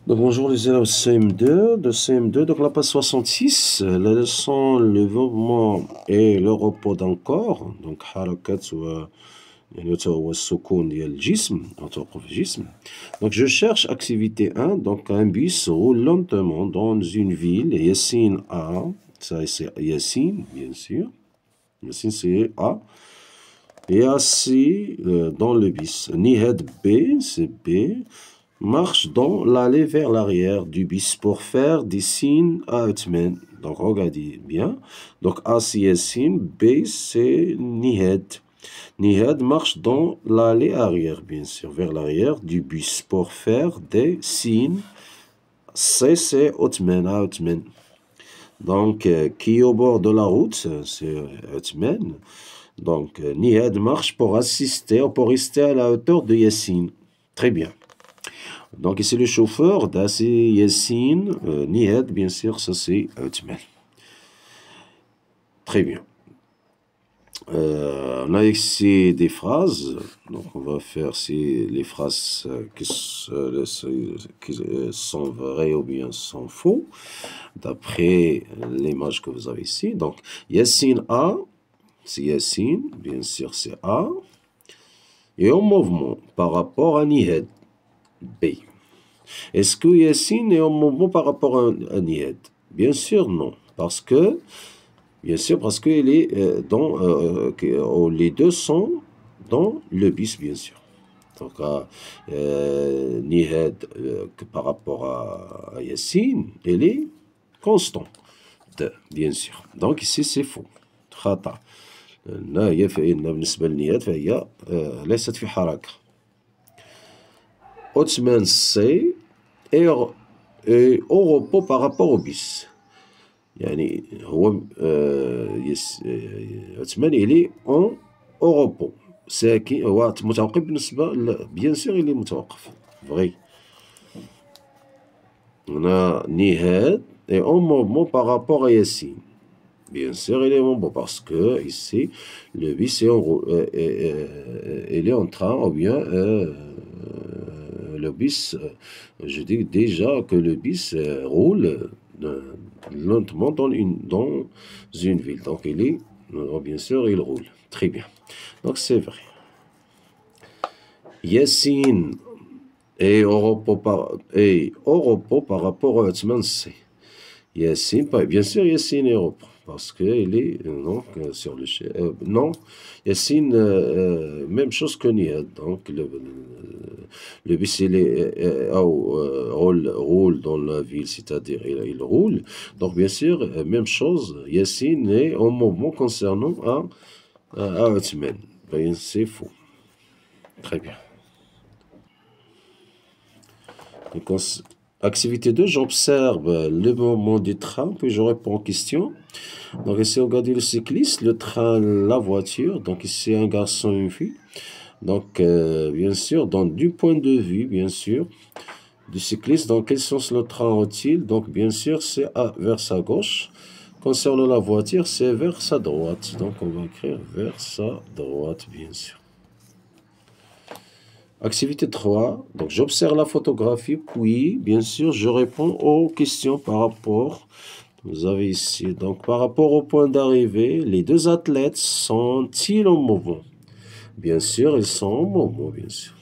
Donc, bonjour les élèves CM2, donc la page 66, la leçon le mouvement et le repos d'un corps, donc حركات يعني هو السكون ديال الجسم أو توقف الجسم. Donc je cherche activité 1, donc un bus roule lentement dans une ville, Yassine A, ça c'est Yassine bien sûr, Yassine c'est A, et assis dans le bus. Nihed B, c'est B, marche dans l'allée vers l'arrière du bus pour faire des signes à Othman. Donc, regardez bien. Donc, A, c'est Yassine. B, c'est Nihed. Nihed marche dans l'allée arrière, bien sûr, vers l'arrière du bus pour faire des signes. C, c'est Othman, à Othman. Donc, qui est au bord de la route, c'est Othman. Donc, Nihed marche pour assister ou pour rester à la hauteur de Yassine. Très bien. Donc, ici, le chauffeur, c'est Yassine, Nihed, bien sûr, ça c'est Othman. Très bien. On a ici des phrases. Donc, on va faire les phrases qui sont vraies ou bien sont faux, d'après l'image que vous avez ici. Donc, Yassine A, c'est Yassine, bien sûr, c'est A. Et en mouvement par rapport à Nihed, B. Est-ce que Yassine est en mouvement par rapport à Nihed? Bien sûr, non. Bien sûr, parce que les deux sont dans le bus, bien sûr. Donc, Nihed, par rapport à Yassine, elle est constante, bien sûr. Donc, ici, c'est faux. خطأ. هي فإن بالنسبة للنياد فهي ليست في حركة. Othman C est au repos par rapport au bus. يعني هو عثمان إلي au repos ساكن هو متوقف بالنسبة بيان سور إلي متوقف فغي. هنا نهاد et en mouvement par rapport à Yassine. Bien sûr, il est en mouvement parce que ici, le bus il est en train, ou bien le bus, je dis déjà que le bus roule lentement dans une ville. Donc, bien sûr, il roule. Très bien. Donc, c'est vrai. Yassine est au repos par rapport à Othman C. Yassine, bien sûr, Yassine est au repos. Parce qu'il est donc sur le chef. Non, Yassine, même chose que Niad. Donc, le bus, il roule dans la ville, c'est-à-dire il roule. Donc, bien sûr, même chose, Yassine est en mouvement concernant à Othman. Ben, c'est faux. Très bien. Activité 2, j'observe le mouvement du train, puis je réponds aux questions. Donc ici, regardez le cycliste, le train, la voiture. Donc ici, un garçon et une fille. Donc, bien sûr, du point de vue, bien sûr, du cycliste, dans quel sens le train roule-t-il? Donc, bien sûr, c'est vers sa gauche. Concernant la voiture, c'est vers sa droite. Donc, on va écrire vers sa droite, bien sûr. Activité 3, donc j'observe la photographie, puis, bien sûr, je réponds aux questions par rapport. Vous avez ici, donc par rapport au point d'arrivée, les deux athlètes sont-ils en mouvement? Bien sûr, ils sont en mouvement, bien sûr.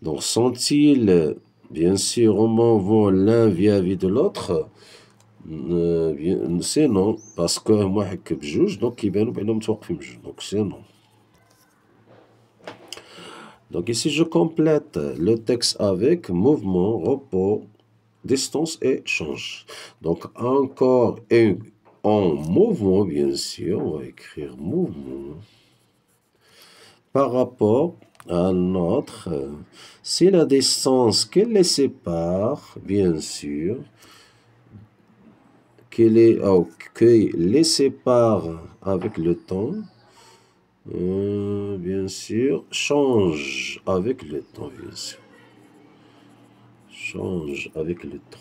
Donc, sont-ils, bien sûr, en mouvement l'un vis-à-vis de l'autre? C'est non, parce que moi, je juge, donc il donc c'est non. Donc ici, je complète le texte avec mouvement, repos, distance et change. Donc encore en mouvement, bien sûr, on va écrire mouvement par rapport à notre. C'est la distance qui les sépare, bien sûr, qui les sépare avec le temps. Bien sûr, change avec le temps, bien sûr. Change avec le temps.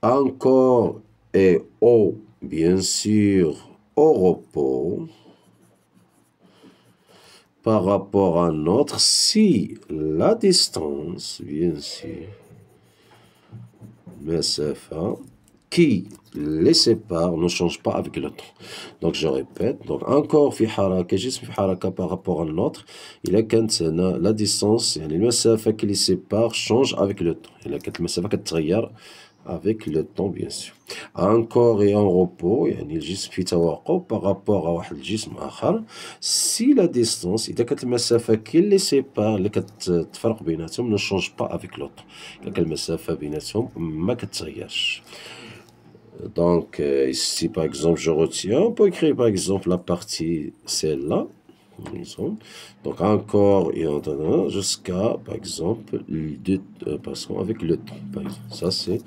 Encore et bien sûr, au repos. par rapport à un autre si la distance, bien sûr, مسافة qui les sépare ne change pas avec le temps. Donc je répète, donc encore في حركة جسم في حركة par rapport à un autre إلا كانت هنا la distance يعني المسافة qui les sépare change avec le temps. إلا كانت المسافة كتغير avec le temps bien sûr. Un corps est en repos يعني الجسم في توقف par rapport à واحد الجسم آخر si la distance إذا كانت المسافة qui les sépare اللي كتفرق بيناتهم ne change pas avec l'autre. إذا كانت المسافة بيناتهم ما كتغيرش. Donc, ici, par exemple, je retiens, on peut écrire, par exemple, la partie, celle-là. Donc, encore et en jusqu'à, par exemple, passons avec le temps. Par exemple. Ça, c'est,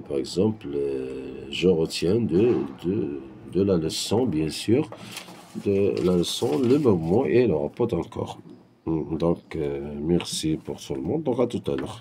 par exemple, je retiens de la leçon, bien sûr, de la leçon, le mouvement et le rapport encore. Donc, merci pour tout le monde. Donc, à tout à l'heure.